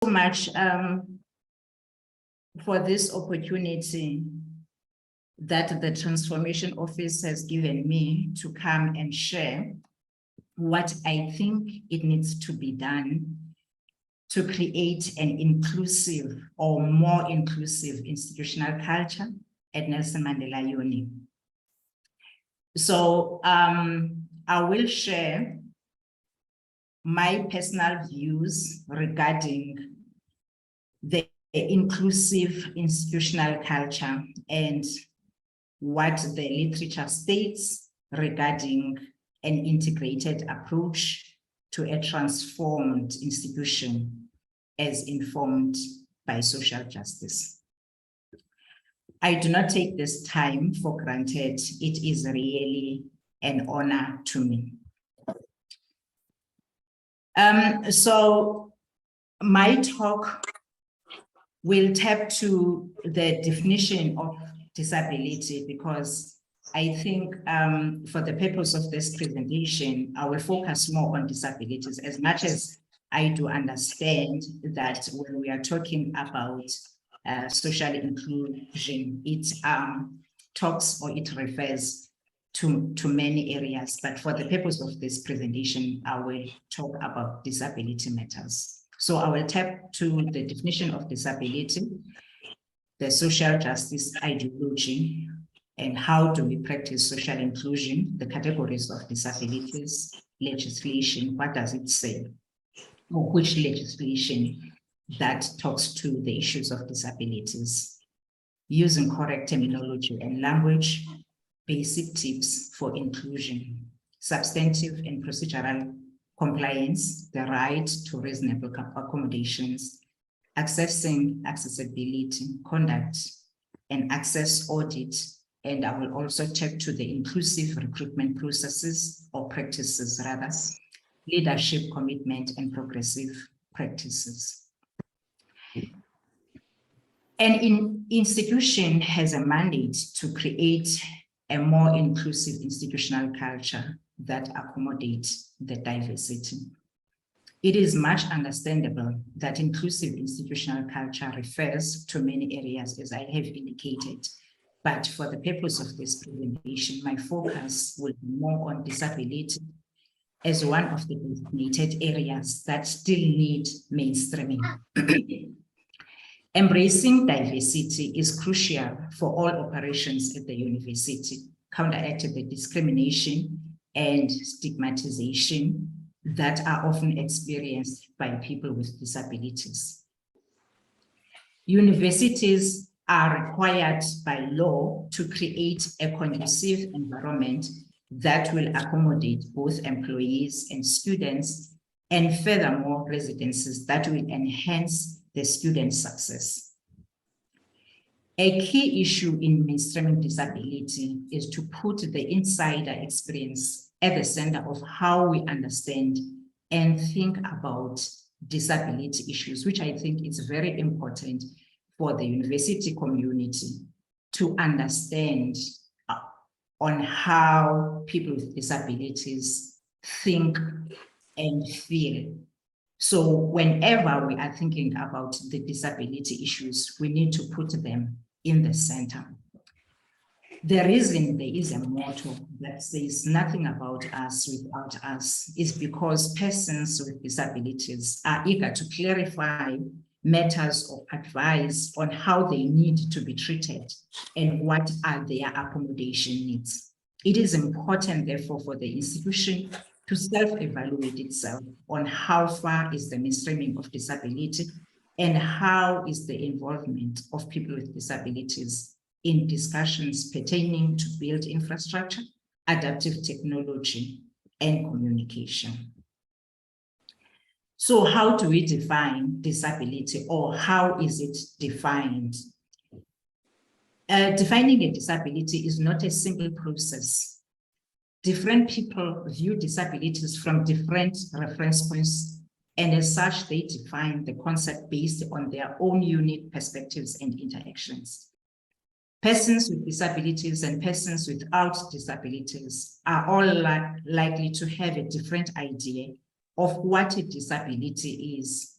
so much for this opportunity that the Transformation Office has given me to come and share what I think it needs to be done to create an inclusive or more inclusive institutional culture at Nelson Mandela Uni. So I will share my personal views regarding the inclusive institutional culture and what the literature states regarding an integrated approach to a transformed institution as informed by social justice. I do not take this time for granted. It is really an honor to me. So my talk will tap to the definition of disability, because I think for the purpose of this presentation, I will focus more on disabilities, as much as I do understand that when we are talking about social inclusion, it talks or it refers to many areas, but for the purpose of this presentation, I will talk about disability matters. So I will tap to the definition of disability, the social justice ideology, and how do we practice social inclusion, the categories of disabilities, legislation, what does it say, or which legislation that talks to the issues of disabilities, using correct terminology and language, basic tips for inclusion, substantive and procedural compliance, the right to reasonable accommodations, accessing accessibility, conduct and access audit, and I will also check to the inclusive recruitment processes or practices rather, leadership commitment and progressive practices. An institution has a mandate to create a more inclusive institutional culture that accommodates the diversity. It is much understandable that inclusive institutional culture refers to many areas, as I have indicated, but for the purpose of this presentation, my focus will be more on disability as one of the designated areas that still need mainstreaming. Embracing diversity is crucial for all operations at the university, counteracting the discrimination and stigmatization that are often experienced by people with disabilities. Universities are required by law to create a conducive environment that will accommodate both employees and students, and furthermore, residences that will enhance the student success. A key issue in mainstreaming disability is to put the insider experience at the center of how we understand and think about disability issues, which I think is very important for the university community to understand on how people with disabilities think and feel. So whenever we are thinking about the disability issues, we need to put them in the center. The reason there is a motto that says nothing about us without us is because persons with disabilities are eager to clarify matters of advice on how they need to be treated and what are their accommodation needs. It is important, therefore, for the institution to self-evaluate itself on how far is the mainstreaming of disability and how is the involvement of people with disabilities in discussions pertaining to build infrastructure, adaptive technology, and communication. So how do we define disability, or how is it defined? Defining a disability is not a simple process. Different people view disabilities from different reference points, and as such, they define the concept based on their own unique perspectives and interactions. Persons with disabilities and persons without disabilities are all likely to have a different idea of what a disability is.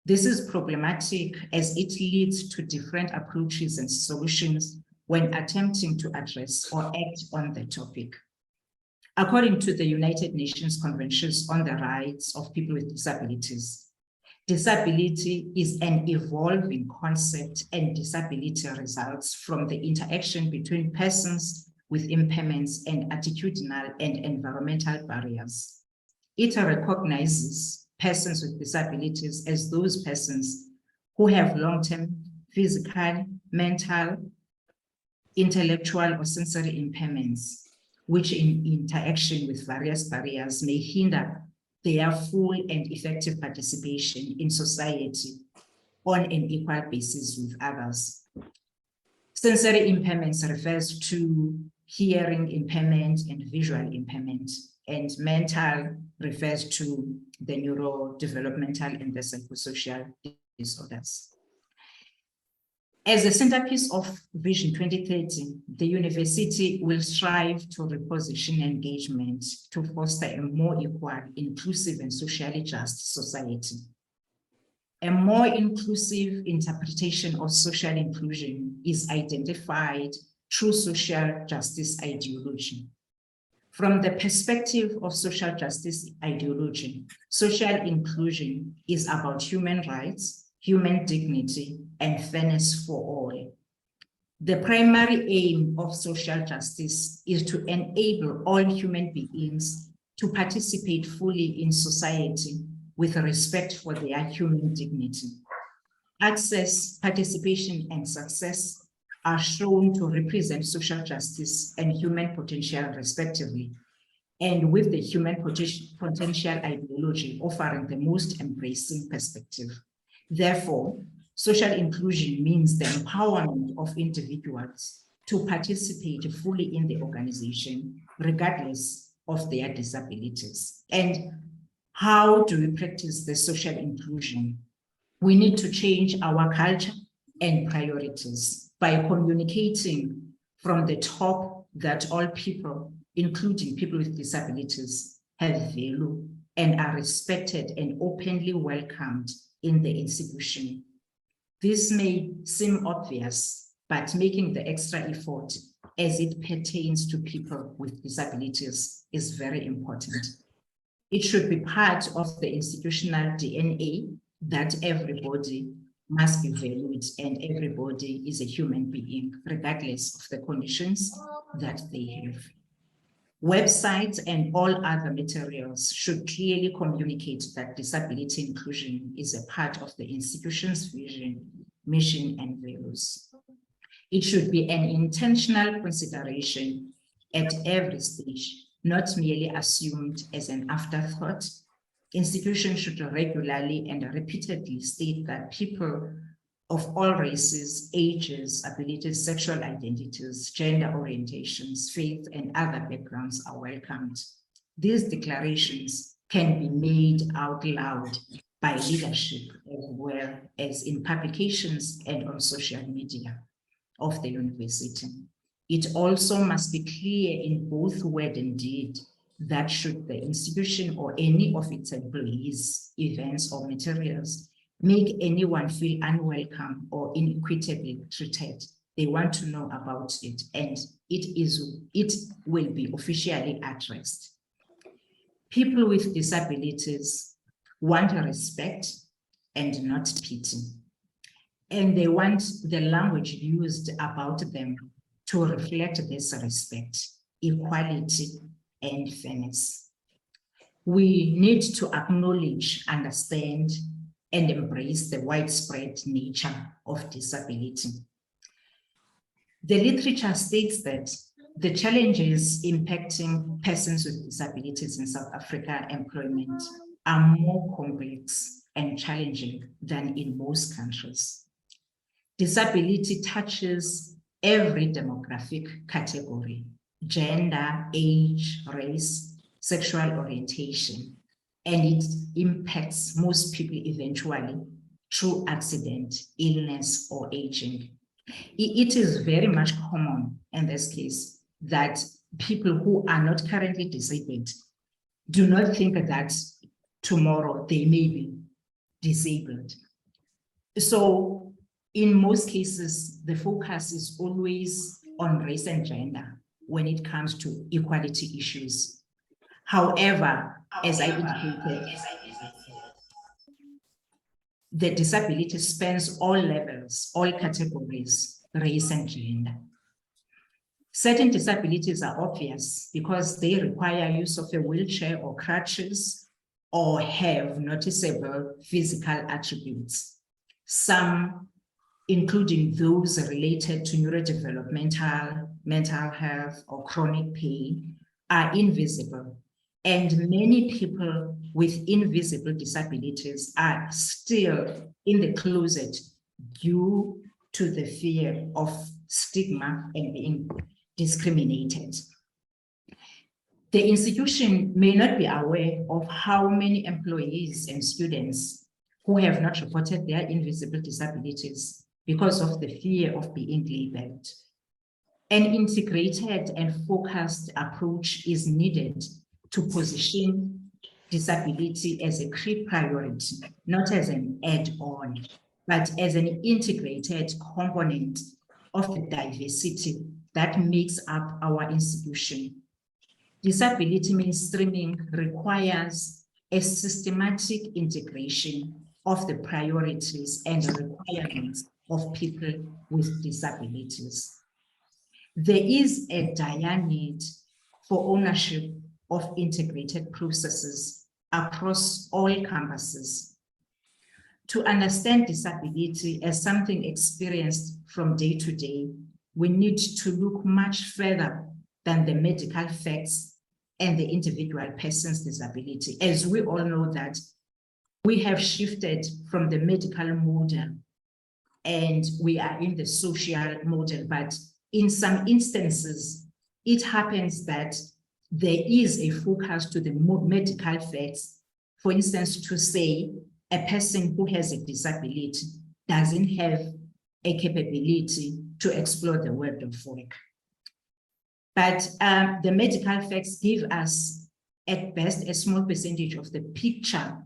This is problematic as it leads to different approaches and solutions when attempting to address or act on the topic. According to the United Nations Conventions on the Rights of People with Disabilities, disability is an evolving concept, and disability results from the interaction between persons with impairments and attitudinal and environmental barriers. It recognizes persons with disabilities as those persons who have long-term physical, mental, intellectual, or sensory impairments, which in interaction with various barriers may hinder their full and effective participation in society on an equal basis with others. Sensory impairments refers to hearing impairment and visual impairment, and mental refers to the neurodevelopmental and the psychosocial disorders. As a centerpiece of Vision 2030, the university will strive to reposition engagement to foster a more equal, inclusive, and socially just society. A more inclusive interpretation of social inclusion is identified through social justice ideology. From the perspective of social justice ideology, social inclusion is about human rights, human dignity, and fairness for all. The primary aim of social justice is to enable all human beings to participate fully in society with respect for their human dignity. Access, participation, and success are shown to represent social justice and human potential respectively, and with the human potential ideology offering the most embracing perspective. Therefore, social inclusion means the empowerment of individuals to participate fully in the organization, regardless of their disabilities. And how do we practice the social inclusion? We need to change our culture and priorities by communicating from the top that all people, including people with disabilities, have value and are respected and openly welcomed in the institution. This may seem obvious, but making the extra effort as it pertains to people with disabilities is very important. It should be part of the institutional DNA that everybody must be valued and everybody is a human being, regardless of the conditions that they have. Websites and all other materials should clearly communicate that disability inclusion is a part of the institution's vision, mission, and values. It should be an intentional consideration at every stage, not merely assumed as an afterthought. Institutions should regularly and repeatedly state that people of all races, ages, abilities, sexual identities, gender orientations, faith, and other backgrounds are welcomed. These declarations can be made out loud by leadership as well as in publications and on social media of the university. It also must be clear in both word and deed that should the institution or any of its employees, events, or materials make anyone feel unwelcome or inequitably treated, they want to know about it, and it will be officially addressed. People with disabilities want respect and not pity, and they want the language used about them to reflect this respect, equality, and fairness. We need to acknowledge, understand, and embrace the widespread nature of disability. The literature states that the challenges impacting persons with disabilities in South Africa employment are more complex and challenging than in most countries. Disability touches every demographic category: gender, age, race, sexual orientation, and it impacts most people eventually through accident, illness, or aging. It is very much common in this case that people who are not currently disabled do not think that tomorrow they may be disabled. So in most cases, the focus is always on race and gender when it comes to equality issues. However, as I indicated, the disability spans all levels, all categories, race and gender. Certain disabilities are obvious because they require use of a wheelchair or crutches or have noticeable physical attributes. Some, including those related to neurodevelopmental, mental health, or chronic pain, are invisible. And many people with invisible disabilities are still in the closet due to the fear of stigma and being discriminated. The institution may not be aware of how many employees and students who have not reported their invisible disabilities because of the fear of being labeled. An integrated and focused approach is needed to position disability as a key priority, not as an add-on, but as an integrated component of the diversity that makes up our institution. Disability mainstreaming requires a systematic integration of the priorities and requirements of people with disabilities. There is a dire need for ownership of integrated processes across all campuses. To understand disability as something experienced from day to day, we need to look much further than the medical facts and the individual person's disability. As we all know that we have shifted from the medical model and we are in the social model, but in some instances, it happens that there is a focus to the medical facts. For instance, to say a person who has a disability doesn't have a capability to explore the world of work. But the medical facts give us, at best, a small percentage of the picture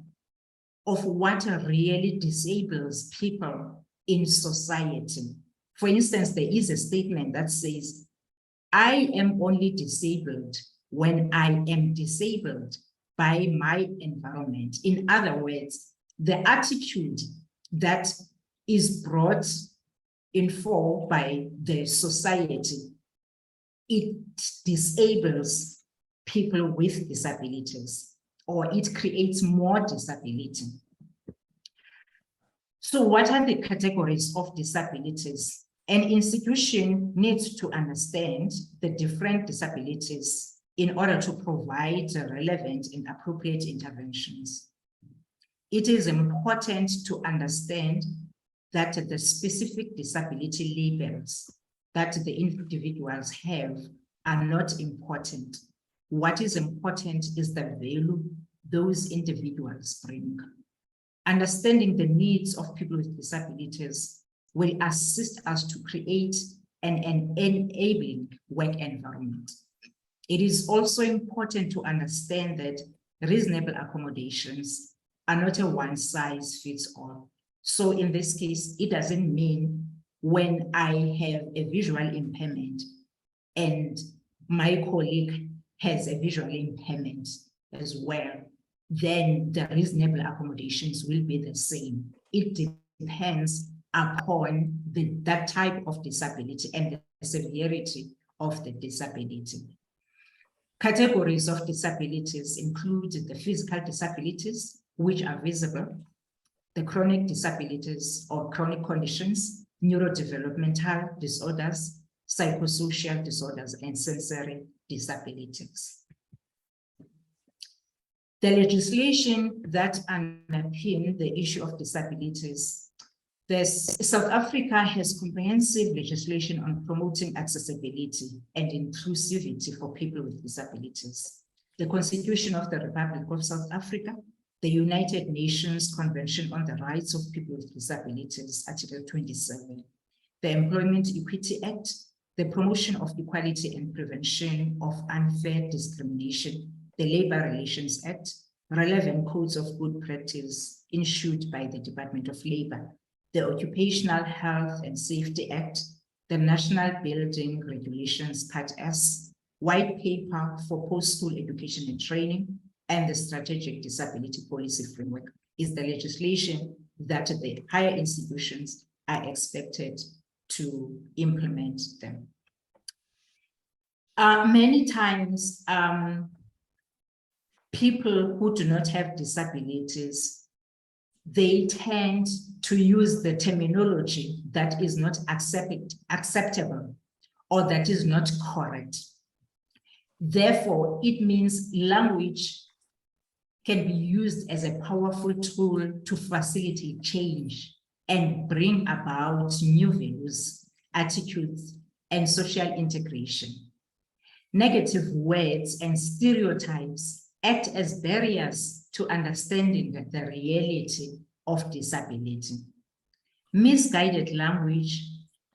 of what really disables people in society. For instance, there is a statement that says, I am only disabled when I am disabled by my environment. In other words, the attitude that is brought in force by the society, it disables people with disabilities, or it creates more disability. So what are the categories of disabilities? An institution needs to understand the different disabilities in order to provide relevant and appropriate interventions. It is important to understand that the specific disability labels that the individuals have are not important. What is important is the value those individuals bring. Understanding the needs of people with disabilities will assist us to create an enabling work environment. It is also important to understand that reasonable accommodations are not a one-size-fits-all. So in this case, it doesn't mean when I have a visual impairment and my colleague has a visual impairment as well, then the reasonable accommodations will be the same. It depends upon that type of disability and the severity of the disability. Categories of disabilities include the physical disabilities, which are visible, the chronic disabilities or chronic conditions, neurodevelopmental disorders, psychosocial disorders, and sensory disabilities. The legislation that underpins the issue of disabilities. South Africa has comprehensive legislation on promoting accessibility and inclusivity for people with disabilities. The Constitution of the Republic of South Africa, the United Nations Convention on the Rights of People with Disabilities, Article 27, the Employment Equity Act, the Promotion of Equality and Prevention of Unfair Discrimination, the Labor Relations Act, relevant codes of good practice issued by the Department of Labor, the Occupational Health and Safety Act, the National Building Regulations Part S, White Paper for Post-School Education and Training, and the Strategic Disability Policy Framework is the legislation that the higher institutions are expected to implement them. Many times, people who do not have disabilities, they tend to use the terminology that is not acceptable or that is not correct. Therefore, it means language can be used as a powerful tool to facilitate change and bring about new values, attitudes, and social integration. Negative words and stereotypes act as barriers to understanding the reality of disability. Misguided language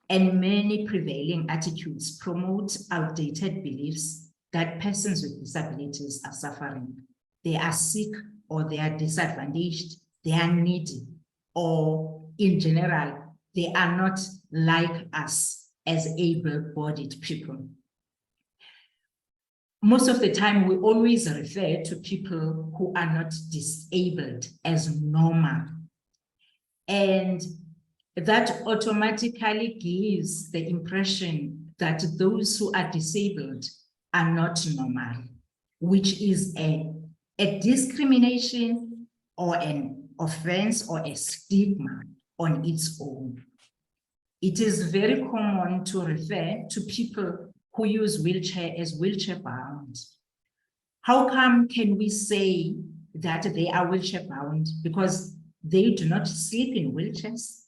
and many prevailing attitudes promote outdated beliefs that persons with disabilities are suffering. They are sick, or they are disadvantaged, they are needy, or in general, they are not like us as able-bodied people. Most of the time, we always refer to people who are not disabled as normal. And that automatically gives the impression that those who are disabled are not normal, which is a discrimination or an offense or a stigma on its own. It is very common to refer to people who use wheelchair as wheelchair bound. How come can we say that they are wheelchair bound? Because they do not sleep in wheelchairs.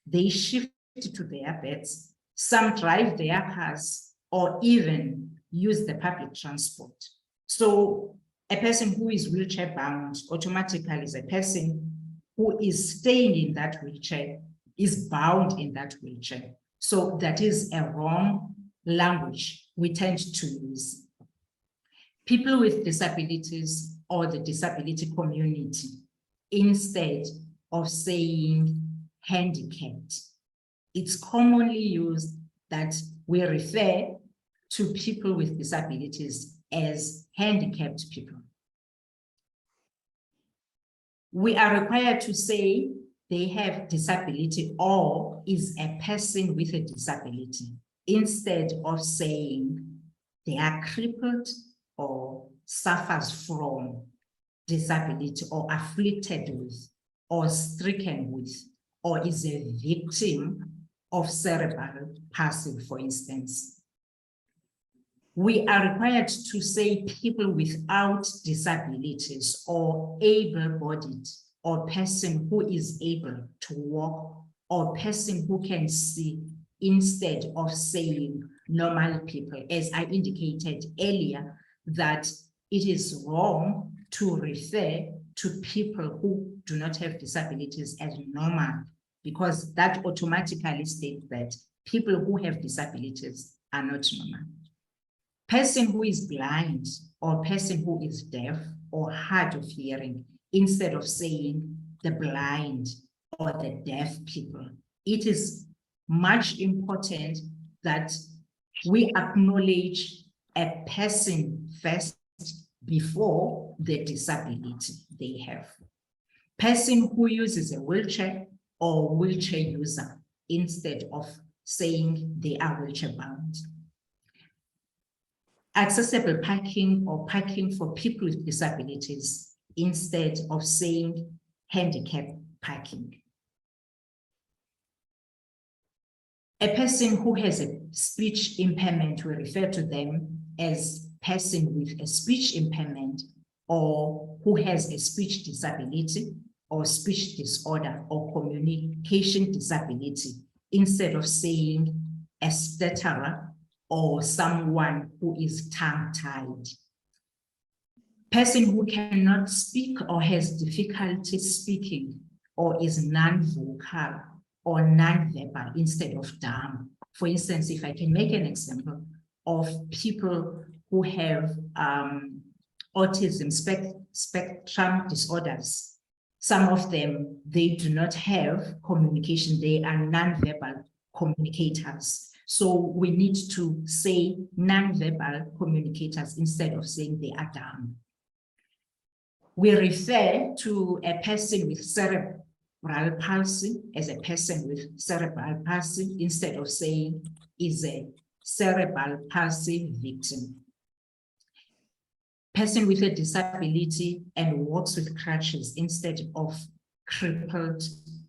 They shift to their beds. Some drive their cars or even use the public transport. So a person who is wheelchair bound automatically is a person who is staying in that wheelchair, is bound in that wheelchair. So that is a wrong language we tend to use. People with disabilities or the disability community, instead of saying handicapped, it's commonly used that we refer to people with disabilities as handicapped people. We are required to say they have disability or is a person with a disability, instead of saying they are crippled or suffers from disability or afflicted with or stricken with or is a victim of cerebral palsy, for instance. We are required to say people without disabilities or able-bodied or person who is able to walk or person who can see, instead of saying normal people, as I indicated earlier, that it is wrong to refer to people who do not have disabilities as normal, because that automatically states that people who have disabilities are not normal. Person who is blind or person who is deaf or hard of hearing, instead of saying the blind or the deaf people. It is much important that we acknowledge a person first before the disability they have. Person who uses a wheelchair or wheelchair user, instead of saying they are wheelchair bound. Accessible parking or parking for people with disabilities, instead of saying handicap parking. A person who has a speech impairment, we refer to them as person with a speech impairment or who has a speech disability or speech disorder or communication disability, instead of saying a stutterer or someone who is tongue-tied. Person who cannot speak or has difficulty speaking or is non-vocal or non-verbal instead of dumb. For instance, if I can make an example of people who have autism spectrum disorders, Some of them, they do not have communication. They are non-verbal communicators. So we need to say non-verbal communicators instead of saying they are dumb. We refer to a person with cerebral palsy as a person with cerebral palsy instead of saying is a cerebral palsy victim. Person with a disability and walks with crutches instead of crippled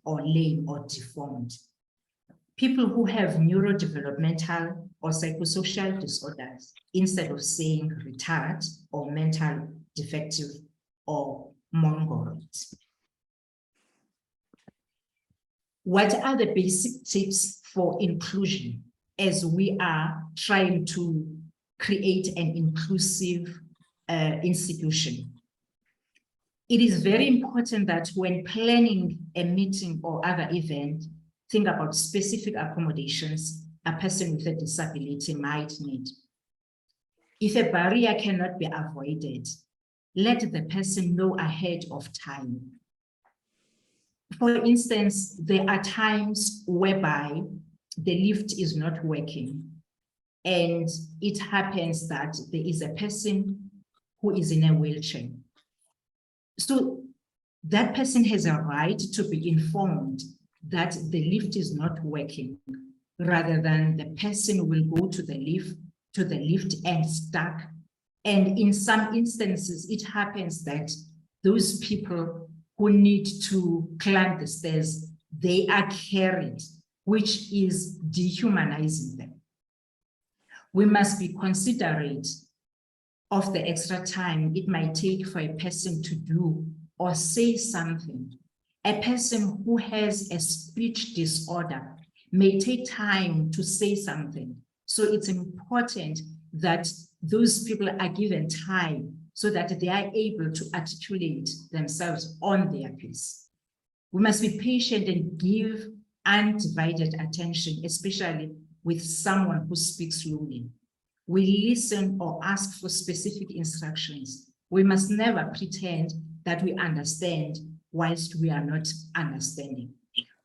or lame or deformed. People who have neurodevelopmental or psychosocial disorders instead of saying retard or mental defective or mongoloid. What are the basic tips for inclusion as we are trying to create an inclusive institution? It is very important that when planning a meeting or other event, think about specific accommodations a person with a disability might need. If a barrier cannot be avoided, let the person know ahead of time. For instance, there are times whereby the lift is not working, and it happens that there is a person who is in a wheelchair. So that person has a right to be informed that the lift is not working, rather than the person will go to the lift and stuck. And in some instances, it happens that those people who need to climb the stairs, they are carried, which is dehumanizing them. We must be considerate of the extra time it might take for a person to do or say something. A person who has a speech disorder may take time to say something. So it's important that those people are given time so that they are able to articulate themselves on their piece. We must be patient and give undivided attention, especially with someone who speaks slowly. We listen or ask for specific instructions. We must never pretend that we understand whilst we are not understanding.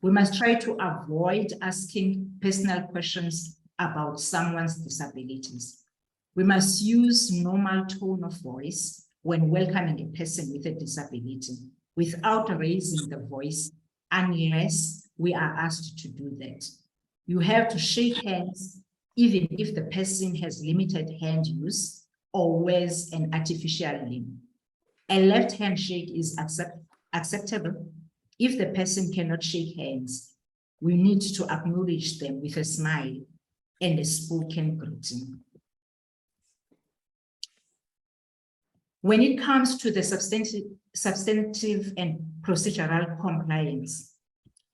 We must try to avoid asking personal questions about someone's disabilities. We must use normal tone of voice when welcoming a person with a disability without raising the voice unless we are asked to do that. You have to shake hands even if the person has limited hand use or wears an artificial limb. A left handshake is acceptable. If the person cannot shake hands, we need to acknowledge them with a smile and a spoken greeting. When it comes to the substantive and procedural compliance,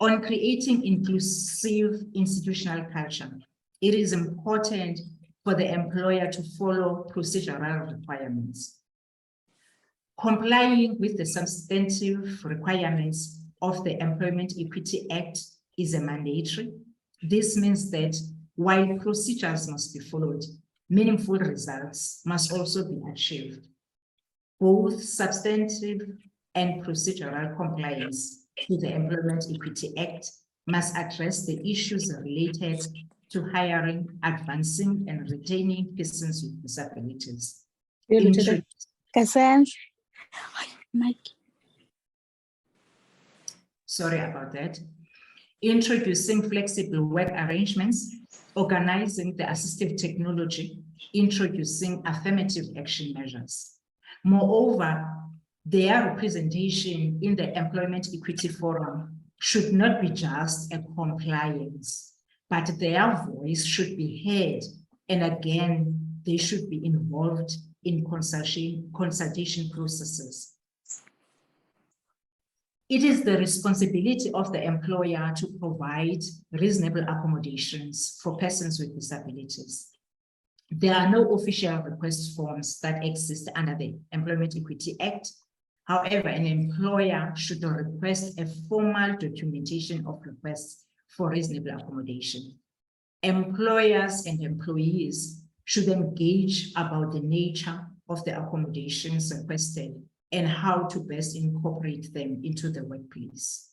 on creating inclusive institutional culture, it is important for the employer to follow procedural requirements. Complying with the substantive requirements of the Employment Equity Act is a mandatory. This means that while procedures must be followed, meaningful results must also be achieved. Both substantive and procedural compliance to the Employment Equity Act must address the issues related to hiring, advancing, and retaining persons with disabilities. Sorry about that. Introducing flexible work arrangements, organizing the assistive technology, introducing affirmative action measures. Moreover, their representation in the Employment Equity Forum should not be just a compliance, but their voice should be heard. And again, they should be involved in consultation processes. It is the responsibility of the employer to provide reasonable accommodations for persons with disabilities. There are no official request forms that exist under the Employment Equity Act. However, an employer should request a formal documentation of requests for reasonable accommodation. Employers and employees should engage about the nature of the accommodations requested and how to best incorporate them into the workplace.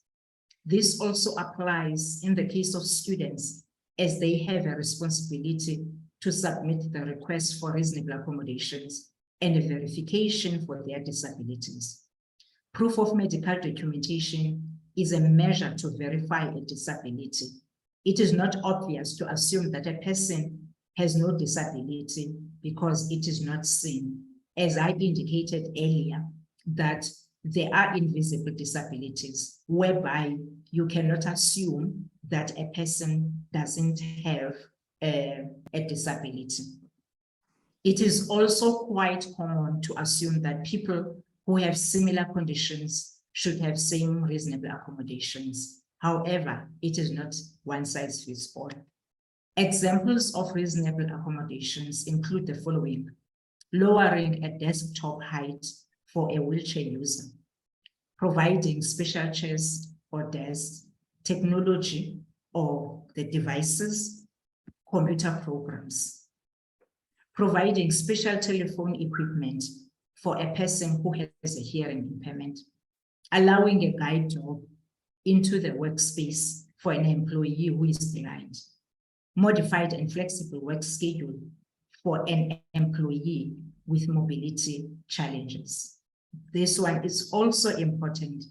This also applies in the case of students, as they have a responsibility to submit the request for reasonable accommodations and a verification for their disabilities. Proof of medical documentation is a measure to verify a disability. It is not obvious to assume that a person has no disability because it is not seen. As I indicated earlier, that there are invisible disabilities whereby you cannot assume that a person doesn't have a disability. It is also quite common to assume that people who have similar conditions should have same reasonable accommodations. However, it is not one size fits all. Examples of reasonable accommodations include the following: lowering a desktop height for a wheelchair user, providing special chairs or desks, technology or the devices, computer programs, providing special telephone equipment for a person who has a hearing impairment, allowing a guide dog into the workspace for an employee who is blind, modified and flexible work schedule for an employee with mobility challenges. This one is also important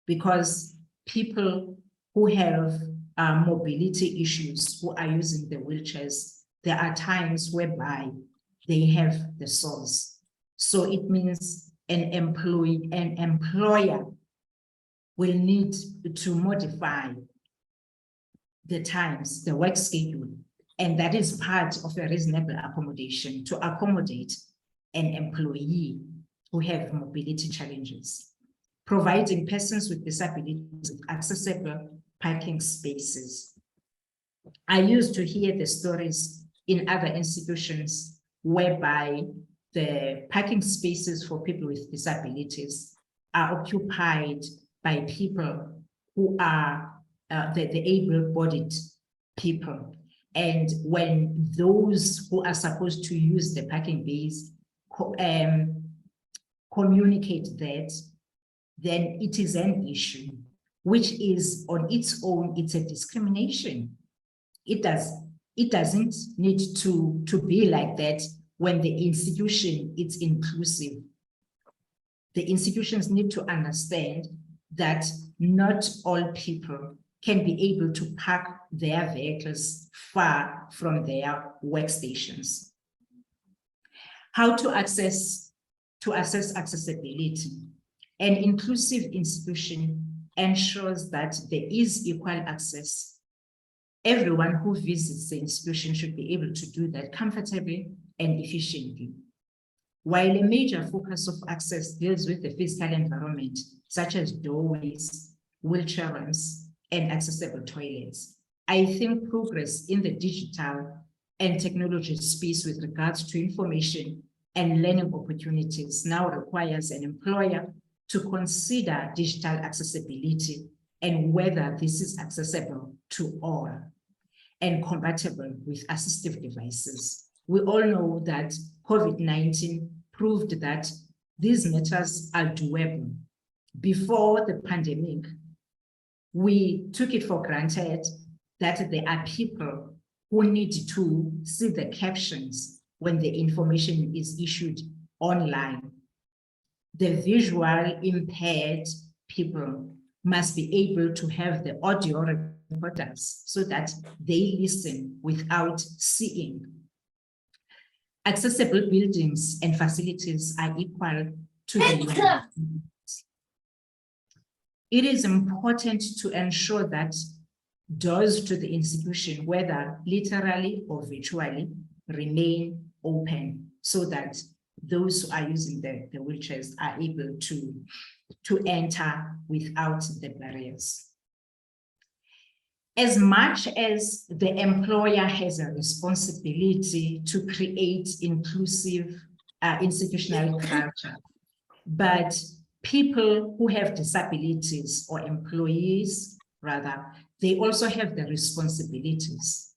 because people who have mobility issues, who are using the wheelchairs, there are times whereby they have the source. So it means an employer will need to modify the times, the work schedule, and that is part of a reasonable accommodation to accommodate an employee who have mobility challenges, providing persons with disabilities accessible parking spaces. I used to hear the stories in other institutions whereby the parking spaces for people with disabilities are occupied by people who are the able-bodied people. And when those who are supposed to use the parking bays communicate that, then it is an issue, which is on its own, it's a discrimination. It doesn't need to be like that when the institution is inclusive. The institutions need to understand that not all people can be able to park their vehicles far from their workstations. How to assess accessibility. An inclusive institution ensures that there is equal access. Everyone who visits the institution should be able to do that comfortably and efficiently. While a major focus of access deals with the physical environment, such as doorways, wheelchair ramps, and accessible toilets, I think progress in the digital and technology space with regards to information and learning opportunities now requires an employer to consider digital accessibility and whether this is accessible to all and compatible with assistive devices. We all know that COVID-19 proved that these matters are doable. Before the pandemic, we took it for granted that there are people who need to see the captions when the information is issued online. The visual impaired people must be able to have the audio recorders so that they listen without seeing. Accessible buildings and facilities are equal to the needs. It is important to ensure that doors to the institution, whether literally or virtually, remain open so that those who are using the wheelchairs are able to enter without the barriers. As much as the employer has a responsibility to create inclusive institutional culture, but people who have disabilities, or employees rather, they also have the responsibilities.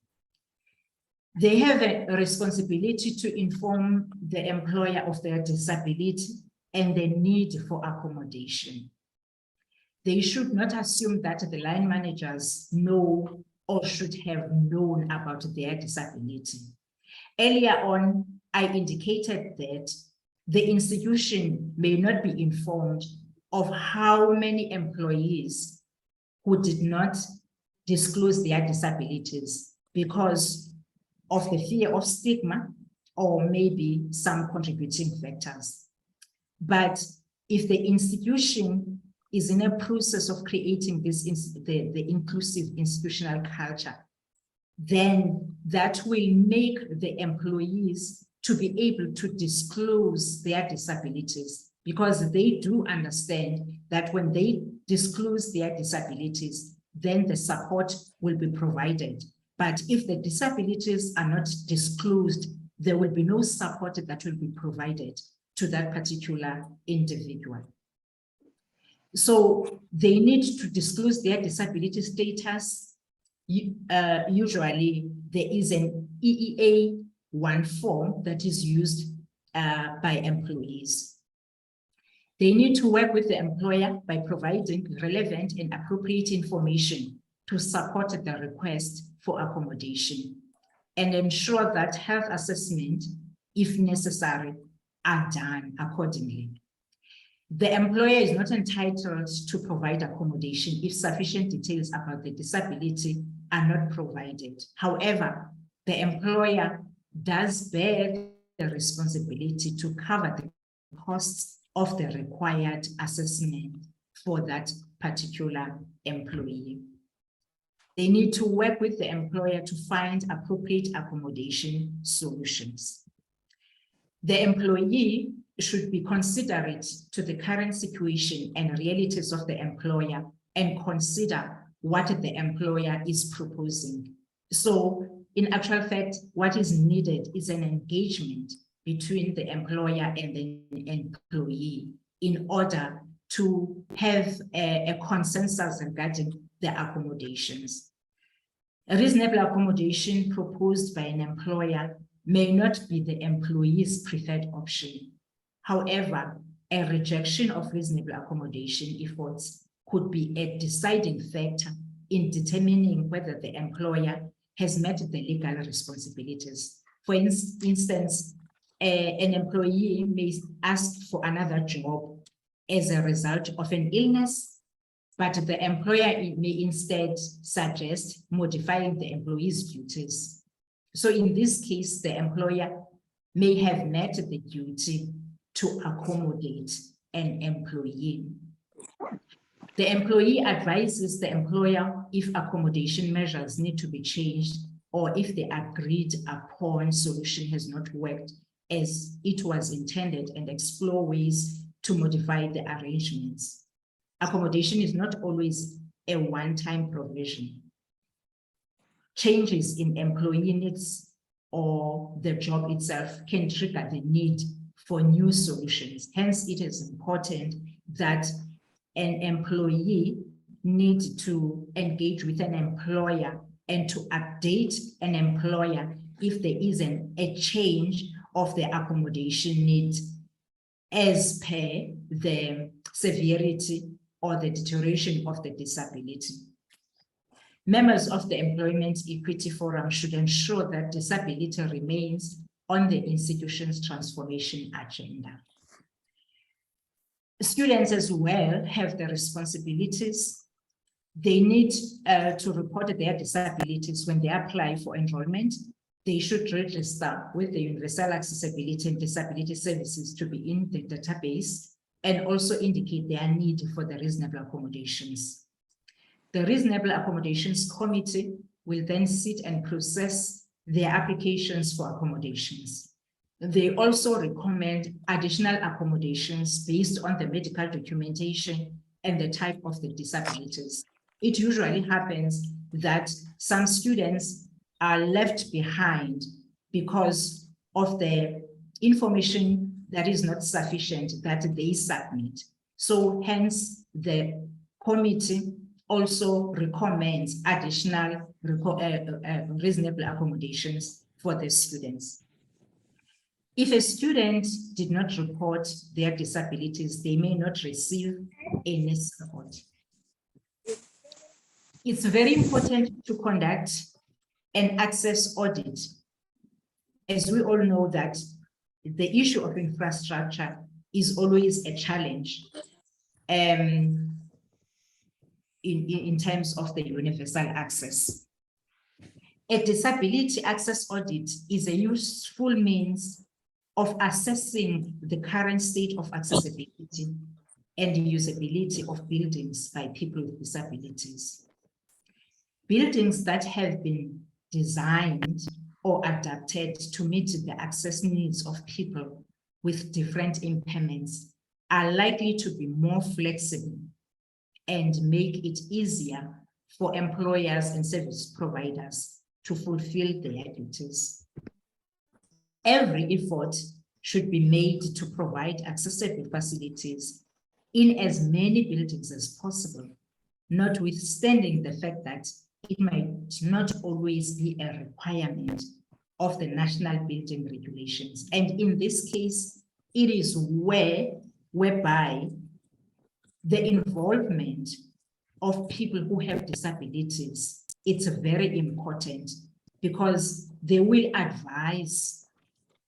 They have a responsibility to inform the employer of their disability and the need for accommodation. They should not assume that the line managers know or should have known about their disability. Earlier on, I indicated that the institution may not be informed of how many employees who did not disclose their disabilities because of the fear of stigma or maybe some contributing factors. But if the institution is in a process of creating this, the inclusive institutional culture, then that will make the employees to be able to disclose their disabilities, because they do understand that when they disclose their disabilities, then the support will be provided. But if the disabilities are not disclosed, there will be no support that will be provided to that particular individual. So they need to disclose their disability status. Usually there is an EEA-1 form that is used by employees. They need to work with the employer by providing relevant and appropriate information to support the request for accommodation and ensure that health assessment, if necessary, are done accordingly. The employer is not entitled to provide accommodation if sufficient details about the disability are not provided. However, the employer does bear the responsibility to cover the costs of the required assessment for that particular employee. They need to work with the employer to find appropriate accommodation solutions. The employee should be considerate to the current situation and realities of the employer and consider what the employer is proposing. So in actual fact, what is needed is an engagement between the employer and the employee in order to have a consensus regarding the accommodations. A reasonable accommodation proposed by an employer may not be the employee's preferred option. However, a rejection of reasonable accommodation efforts could be a deciding factor in determining whether the employer has met the legal responsibilities. For instance, an employee may ask for another job as a result of an illness, but the employer may instead suggest modifying the employee's duties. So in this case, the employer may have met the duty to accommodate an employee. The employee advises the employer if accommodation measures need to be changed or if the agreed upon solution has not worked as it was intended, and explore ways to modify the arrangements. Accommodation is not always a one-time provision. Changes in employee needs or the job itself can trigger the need for new solutions. Hence, it is important that an employee needs to engage with an employer and to update an employer if there is a change of the accommodation needs as per the severity or the deterioration of the disability. Members of the Employment Equity Forum should ensure that disability remains on the institution's transformation agenda. Students as well have the responsibilities. They need to report their disabilities when they apply for enrollment. They should register with the Universal Accessibility and Disability Services to be in the database and also indicate their need for the reasonable accommodations. The Reasonable Accommodations Committee will then sit and process their applications for accommodations. They also recommend additional accommodations based on the medical documentation and the type of the disabilities. It usually happens that some students are left behind because of the information that is not sufficient that they submit. So hence the committee also recommends additional reasonable accommodations for the students. If a student did not report their disabilities, they may not receive any support. It's very important to conduct an access audit. As we all know that the issue of infrastructure is always a challenge in terms of the universal access. A disability access audit is a useful means of assessing the current state of accessibility and usability of buildings by people with disabilities. Buildings that have been designed or adapted to meet the access needs of people with different impairments are likely to be more flexible and make it easier for employers and service providers to fulfill their duties. Every effort should be made to provide accessible facilities in as many buildings as possible, notwithstanding the fact that it might not always be a requirement of the national building regulations. And in this case, it is whereby the involvement of people who have disabilities, it's very important because they will advise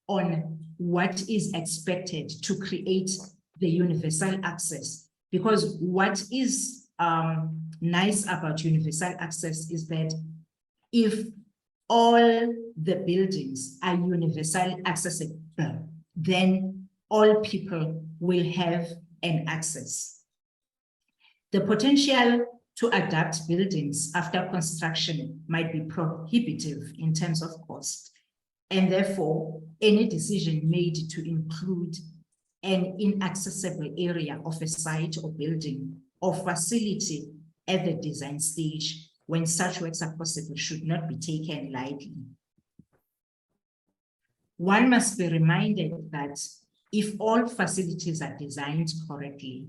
on what is expected to create the universal access. Because what is nice about universal access is that if all the buildings are universal accessible, then all people will have an access. The potential to adapt buildings after construction might be prohibitive in terms of cost, and therefore any decision made to include an inaccessible area of a site or building or facility at the design stage when such works are possible should not be taken lightly. One must be reminded that if all facilities are designed correctly,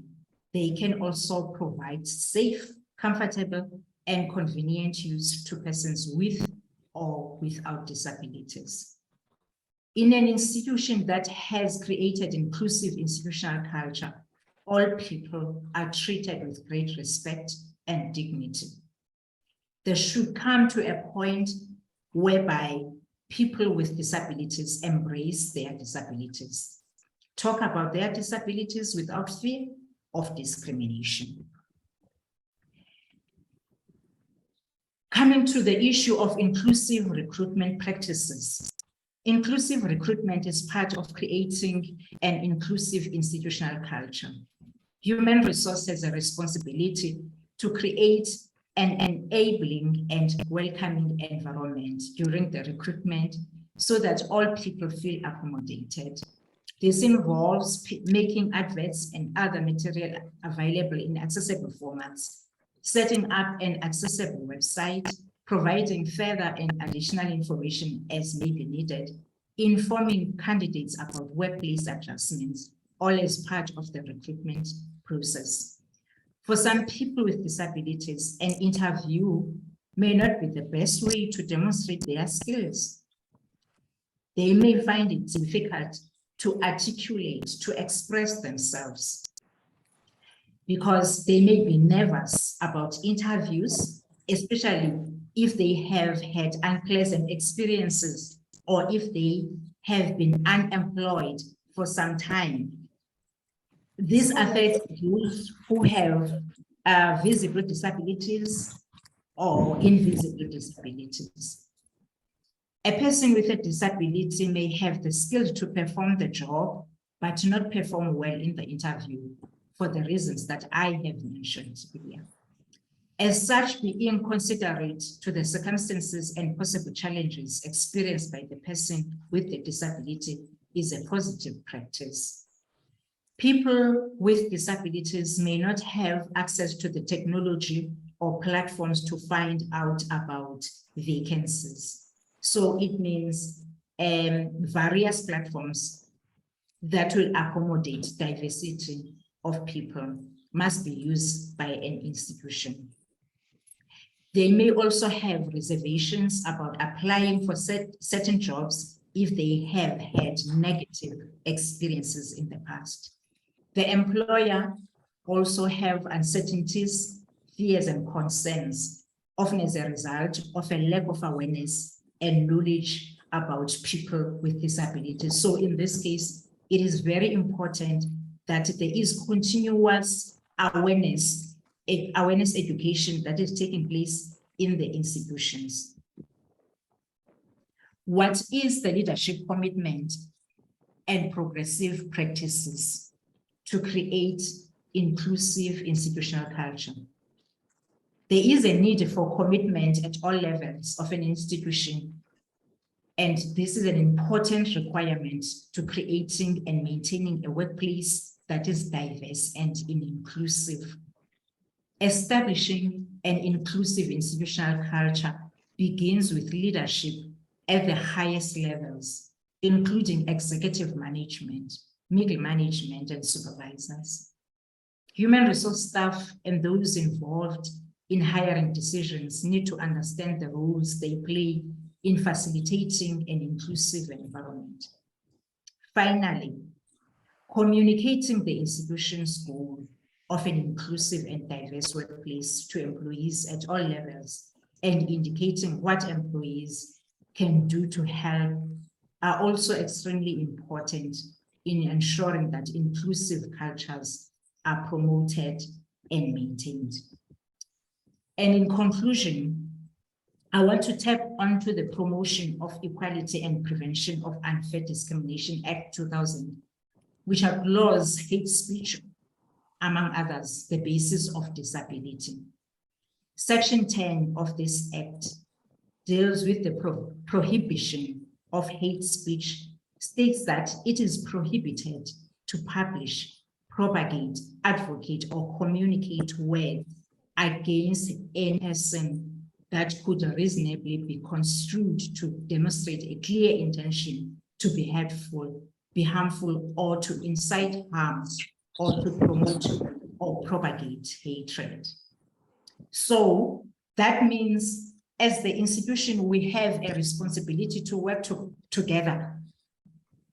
they can also provide safe, comfortable, and convenient use to persons with or without disabilities. In an institution that has created inclusive institutional culture, all people are treated with great respect and dignity. There should come to a point whereby people with disabilities embrace their disabilities, talk about their disabilities without fear of discrimination. Coming to the issue of inclusive recruitment practices. Inclusive recruitment is part of creating an inclusive institutional culture. Human resources has a responsibility to create an enabling and welcoming environment during the recruitment so that all people feel accommodated. This involves making adverts and other material available in accessible formats, setting up an accessible website, providing further and additional information as may be needed, informing candidates about workplace adjustments, all as part of the recruitment process. For some people with disabilities, an interview may not be the best way to demonstrate their skills. They may find it difficult to articulate, to express themselves, because they may be nervous about interviews, especially if they have had unpleasant experiences or if they have been unemployed for some time. This affects those who have visible disabilities or invisible disabilities. A person with a disability may have the skills to perform the job, but not perform well in the interview for the reasons that I have mentioned earlier. As such, being considerate to the circumstances and possible challenges experienced by the person with the disability is a positive practice. People with disabilities may not have access to the technology or platforms to find out about vacancies. So it means various platforms that will accommodate diversity of people must be used by an institution. They may also have reservations about applying for certain jobs if they have had negative experiences in the past. The employer also have uncertainties, fears, and concerns, often as a result of a lack of awareness and knowledge about people with disabilities. So in this case, it is very important that there is continuous awareness education that is taking place in the institutions. What is the leadership commitment and progressive practices to create inclusive institutional culture? There is a need for commitment at all levels of an institution, and this is an important requirement to creating and maintaining a workplace that is diverse and inclusive. Establishing an inclusive institutional culture begins with leadership at the highest levels, including executive management, middle management, and supervisors. Human resource staff and those involved in hiring decisions need to understand the roles they play in facilitating an inclusive environment. Finally, communicating the institution's goal of an inclusive and diverse workplace to employees at all levels and indicating what employees can do to help are also extremely important in ensuring that inclusive cultures are promoted and maintained. And in conclusion, I want to tap onto the Promotion of Equality and Prevention of Unfair Discrimination Act 2000, which outlaws hate speech, among others, the basis of disability. Section 10 of this act deals with the prohibition of hate speech, states that it is prohibited to publish, propagate, advocate, or communicate words against any person that could reasonably be construed to demonstrate a clear intention to be hurtful, be harmful, or to incite harm, or to promote or propagate hatred. So that means as the institution, we have a responsibility to work together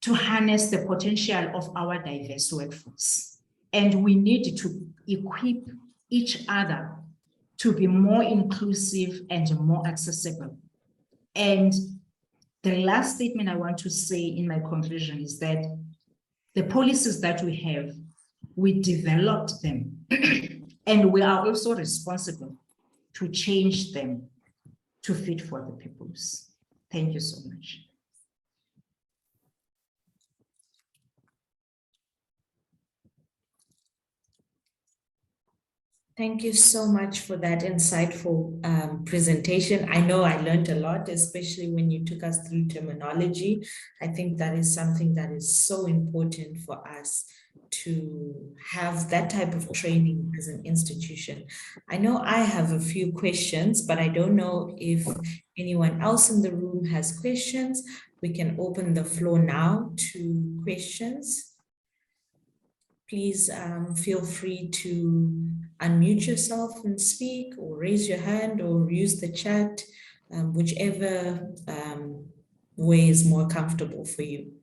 to harness the potential of our diverse workforce. And we need to equip each other to be more inclusive and more accessible. And the last statement I want to say in my conclusion is that the policies that we have, we developed them and we are also responsible to change them to fit for the peoples. Thank you so much. Thank you so much for that insightful presentation. I know I learned a lot, especially when you took us through terminology. I think that is something that is so important for us to have that type of training as an institution. I know I have a few questions, but I don't know if anyone else in the room has questions. We can open the floor now to questions. Please feel free to unmute yourself and speak, or raise your hand, or use the chat, whichever way is more comfortable for you.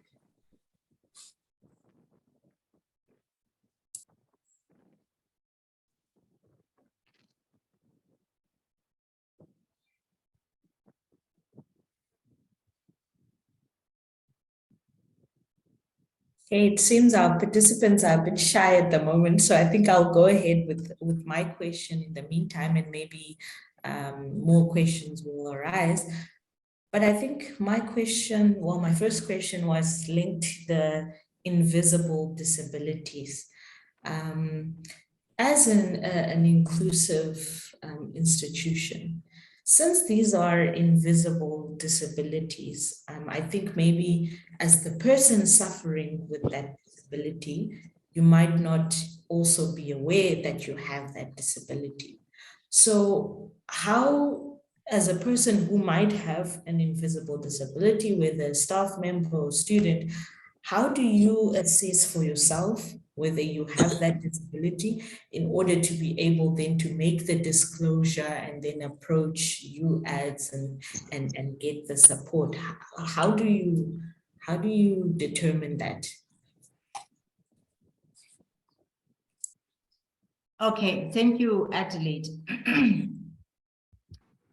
Okay, it seems our participants are a bit shy at the moment, so I think I'll go ahead with my question in the meantime, and maybe more questions will arise. But I think my question, well, my first question was linked to the invisible disabilities. As an inclusive institution, since these are invisible disabilities, I think maybe as the person suffering with that disability, you might not also be aware that you have that disability. So how, as a person who might have an invisible disability, whether a staff member or student, How do you assess for yourself whether you have that disability in order to be able then to make the disclosure and then approach UADS and get the support? How do you determine that? Okay, thank you, Adelaide.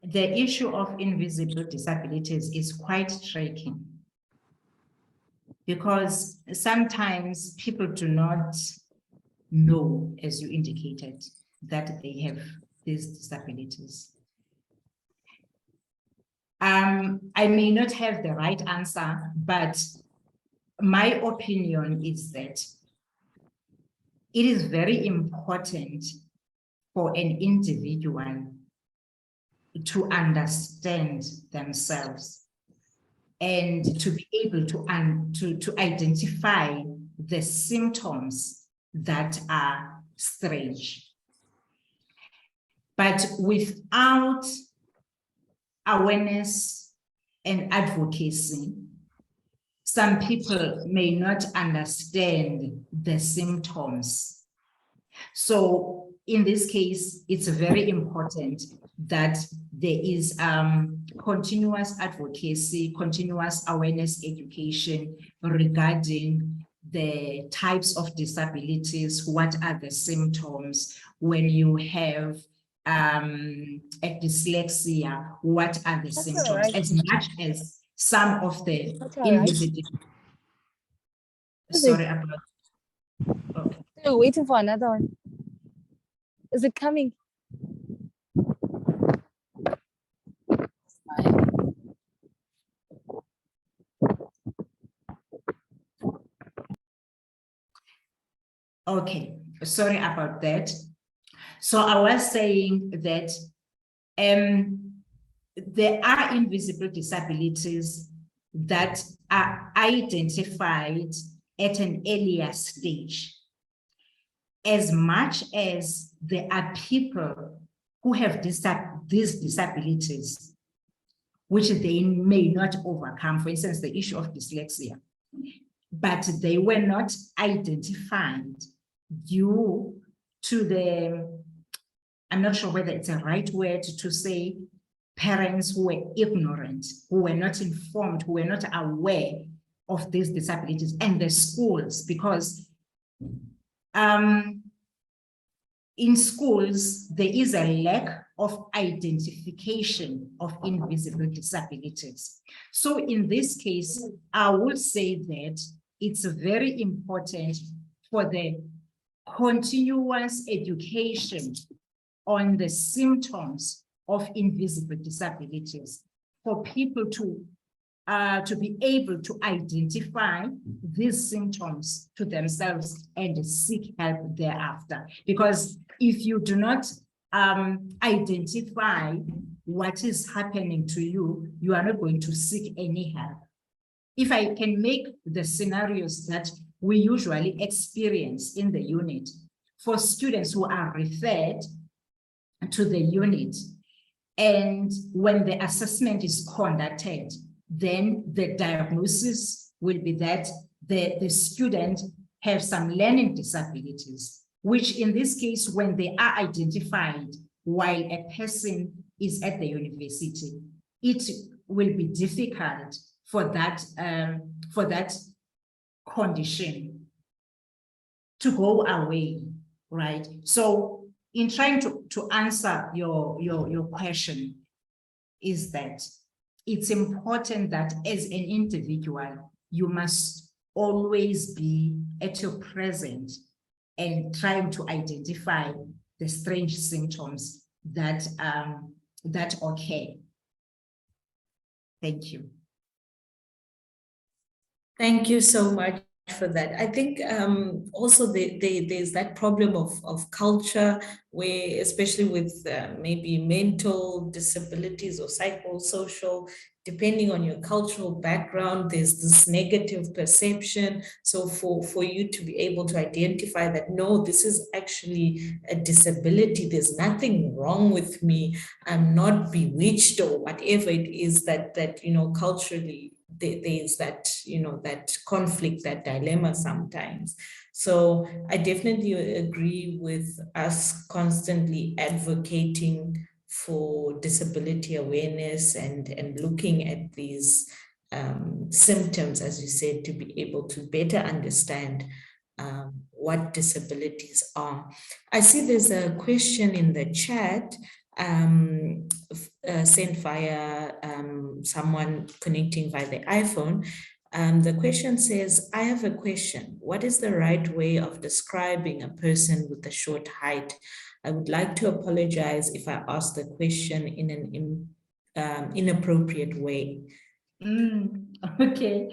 The issue of invisible disabilities is quite tricky because sometimes people do not know, as you indicated, that they have these disabilities. I may not have the right answer, but my opinion is that it is very important for an individual to understand themselves and to be able to identify the symptoms that are strange. But without awareness and advocacy, some people may not understand the symptoms. So in this case, it's very important that there is continuous advocacy, continuous awareness education regarding the types of disabilities, what are the symptoms when you have a dyslexia, what are the symptoms, right. as much as some of the Right. Sorry about. Okay. Still waiting for another one. Is it coming? Okay, sorry about that. So I was saying that there are invisible disabilities that are identified at an earlier stage. As much as there are people who have these disabilities, which they may not overcome, for instance, the issue of dyslexia, but they were not identified due to the, I'm not sure whether it's a right word to say, parents who were ignorant, who were not informed, who were not aware of these disabilities, and the schools, because in schools, there is a lack of identification of invisible disabilities. So in this case, I would say that it's very important for the continuous education on the symptoms of invisible disabilities, for people to be able to identify these symptoms to themselves and seek help thereafter. Because if you do not identify what is happening to you, you are not going to seek any help. If I can make the scenarios that we usually experience in the unit, for students who are referred to the unit, and when the assessment is conducted, then the diagnosis will be that the student has some learning disabilities, which in this case, when they are identified while a person is at the university, it will be difficult for that condition to go away, right? So in trying to answer your question, is that it's important that as an individual, you must always be at your present and trying to identify the strange symptoms that occur. Thank you. Thank you so much for that. I think also there's that problem of culture where, especially with maybe mental disabilities or psychosocial, depending on your cultural background, there's this negative perception. So for you to be able to identify that, no, this is actually a disability, there's nothing wrong with me, I'm not bewitched or whatever it is that you know, culturally there's that, that conflict, that dilemma sometimes. So I definitely agree with us constantly advocating for disability awareness and looking at these symptoms, as you said, to be able to better understand what disabilities are. I see there's a question in the chat sent via someone connecting via the iPhone. The question says, I have a question. What is the right way of describing a person with a short height? I would like to apologize if I ask the question in an inappropriate way. Okay.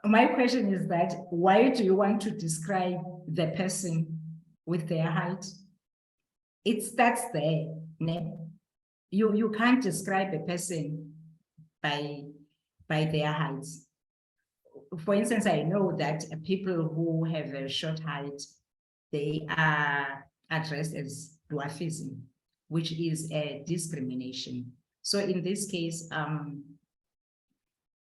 My question is that why do you want to describe the person with their height? It starts there. You can't describe a person by their height. For instance, I know that people who have a short height, they are addressed as dwarfism, which is a discrimination. So in this case,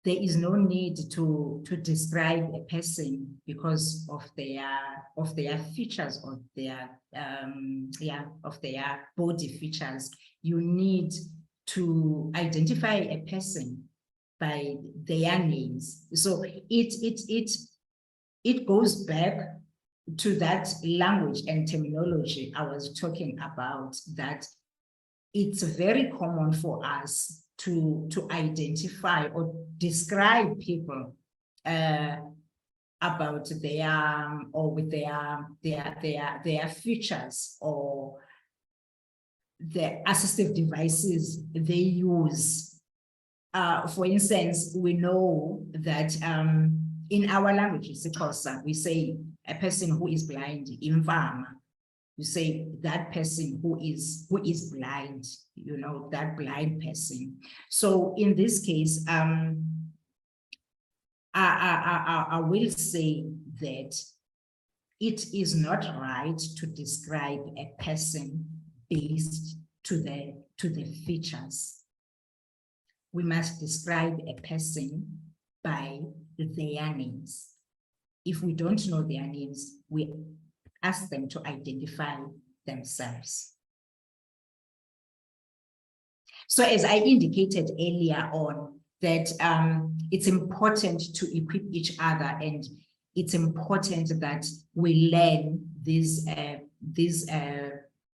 there is no need to describe a person because of their features, of their body features. You need to identify a person by their names. So it goes back to that language and terminology I was talking about, that it's very common for us to identify or describe people about their or with their features or the assistive devices they use. For instance, we know that in our language, isiXhosa, we say a person who is blind, imfama. You say that person who is blind, that blind person. So in this case, I will say that it is not right to describe a person based to the features. We must describe a person by their names. If we don't know their names, we ask them to identify themselves. So as I indicated earlier on, that it's important to equip each other, and it's important that we learn the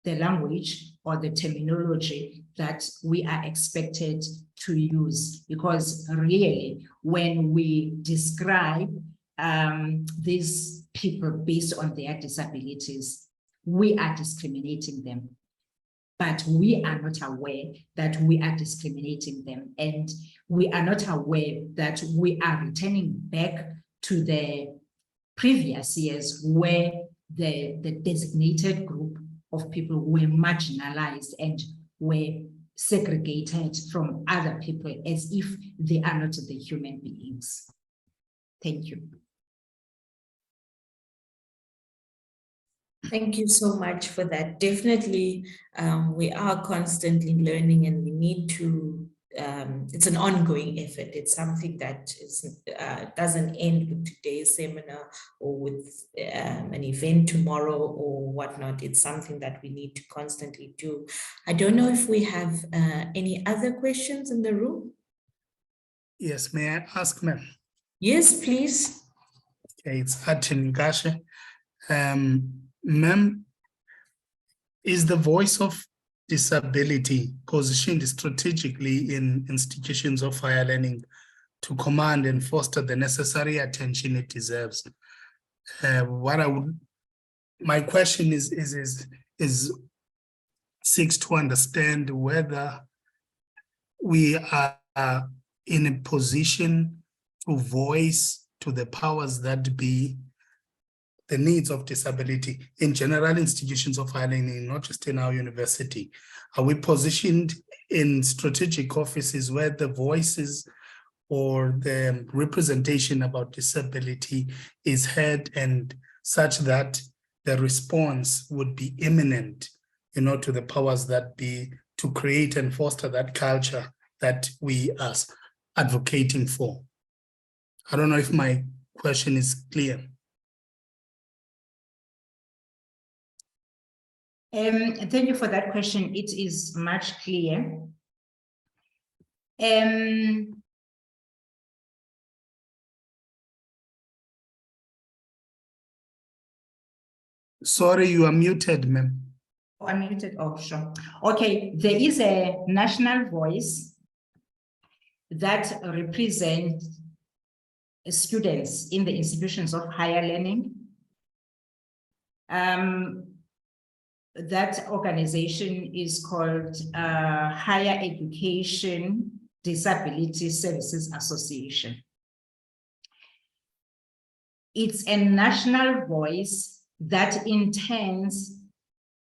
language or the terminology that we are expected to use, because really when we describe these people based on their disabilities, we are discriminating them, but we are not aware that we are discriminating them, and we are not aware that we are returning back to the previous years where the designated group of people were marginalized and were segregated from other people as if they are not the human beings. Thank you. Thank you so much for that. Definitely, we are constantly learning, and we need to, it's an ongoing effort. It's something that doesn't end with today's seminar or with an event tomorrow or whatnot. It's something that we need to constantly do. I don't know if we have any other questions in the room. Yes, may I ask, ma'am? Yes, please. Okay, it's Atin Gashe. Ma'am, is the voice of disability positioned strategically in institutions of higher learning to command and foster the necessary attention it deserves? My question is seeks to understand whether we are in a position to voice to the powers that be the needs of disability in general institutions of higher learning, not just in our university. Are we positioned in strategic offices where the voices or the representation about disability is heard, and such that the response would be imminent, to the powers that be, to create and foster that culture that we as advocating for. I don't know if my question is clear. Thank you for that question. It is much clear. Sorry, you are muted, ma'am. Unmuted. Oh, sure. Okay, there is a national voice that represents students in the institutions of higher learning. That organization is called Higher Education Disability Services Association. It's a national voice that intends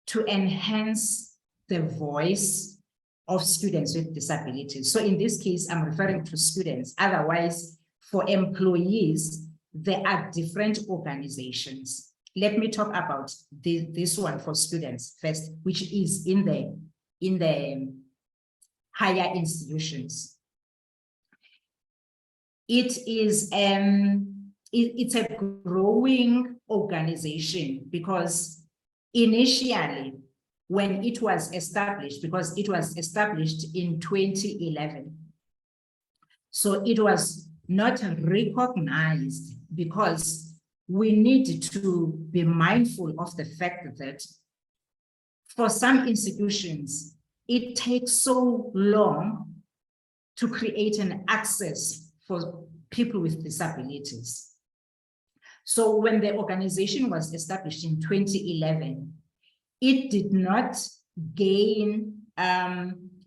to enhance the voice of students with disabilities. So in this case, I'm referring to students. Otherwise, for employees, there are different organizations. Let me talk about this one for students first, which is in the higher institutions. It is it's a growing organization because initially when it was established, because it was established in 2011, so it was not recognized because we need to be mindful of the fact that for some institutions, it takes so long to create an access for people with disabilities. So when the organization was established in 2011, it did not gain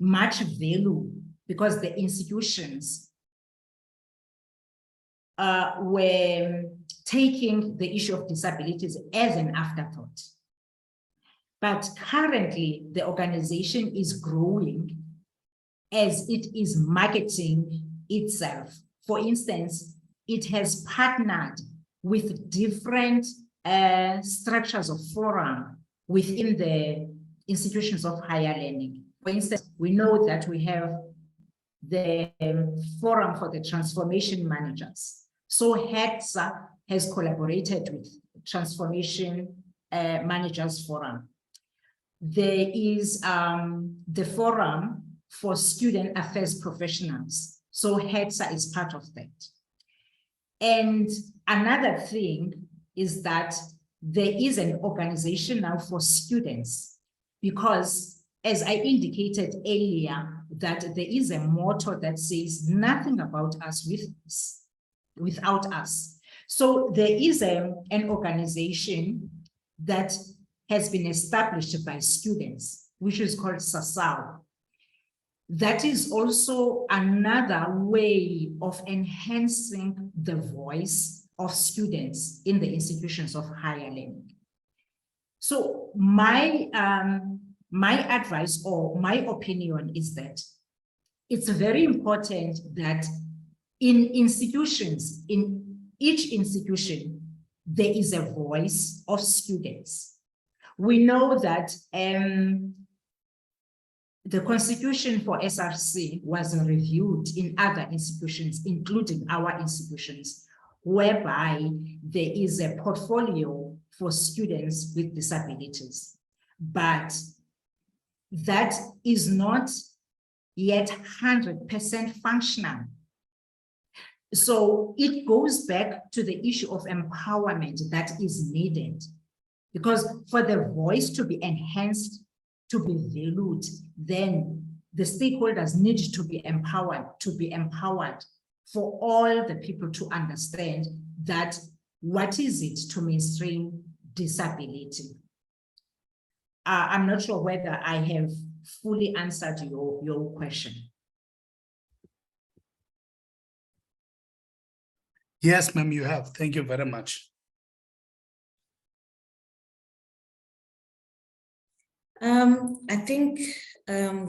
much value because the institutions were taking the issue of disabilities as an afterthought. But currently, the organization is growing as it is marketing itself. For instance, it has partnered with different structures of forum within the institutions of higher learning. For instance, we know that we have the Forum for the Transformation Managers. So HETSA has collaborated with Transformation Managers Forum. There is the Forum for Student Affairs Professionals. So HETSA is part of that. And another thing is that there is an organization now for students, because as I indicated earlier, that there is a motto that says nothing about us without us. So there is an organization that has been established by students, which is called SASAO. That is also another way of enhancing the voice of students in the institutions of higher learning. So my advice or my opinion is that it's very important that in institutions, in each institution, there is a voice of students. We know that the constitution for SRC was reviewed in other institutions, including our institutions, whereby there is a portfolio for students with disabilities. But that is not yet 100% functional. So it goes back to the issue of empowerment that is needed, because for the voice to be enhanced, to be valued, then the stakeholders need to be empowered for all the people to understand that what is it to mainstream disability. I'm not sure whether I have fully answered your question. Yes, ma'am, you have. Thank you very much. I think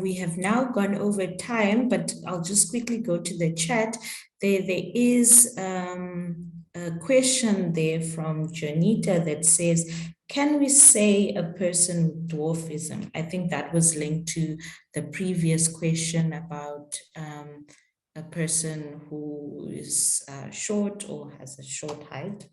we have now gone over time, but I'll just quickly go to the chat. There is a question there from Janita that says, can we say a person with dwarfism? I think that was linked to the previous question about a person who is short or has a short height.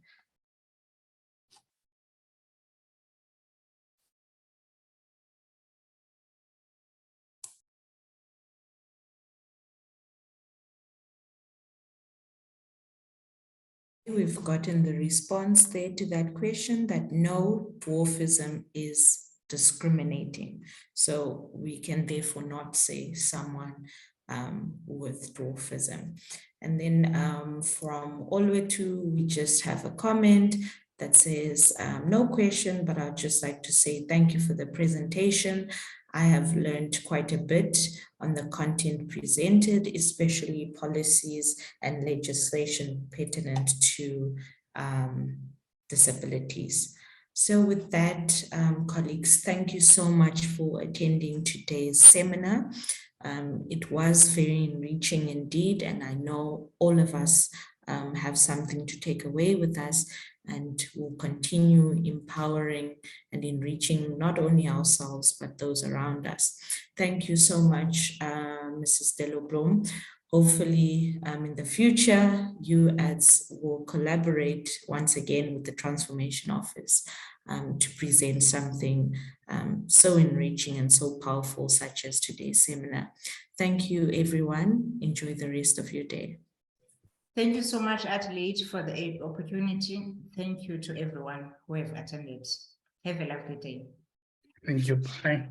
We've gotten the response there to that question that no, dwarfism is discriminating. So we can therefore not say someone with dwarfism. And then from Olwetu, we just have a comment that says, no question, but I'd just like to say thank you for the presentation. I have learned quite a bit on the content presented, especially policies and legislation pertinent to disabilities. So with that, colleagues, thank you so much for attending today's seminar. It was very enriching indeed, and I know all of us have something to take away with us, and will continue empowering and enriching not only ourselves, but those around us. Thank you so much, Mrs. Delobrom. Hopefully in the future, you will collaborate once again with the Transformation Office to present something so enriching and so powerful such as today's seminar. Thank you, everyone. Enjoy the rest of your day. Thank you so much, Adelaide, for the opportunity. Thank you to everyone who have attended. Have a lovely day. Thank you. Bye.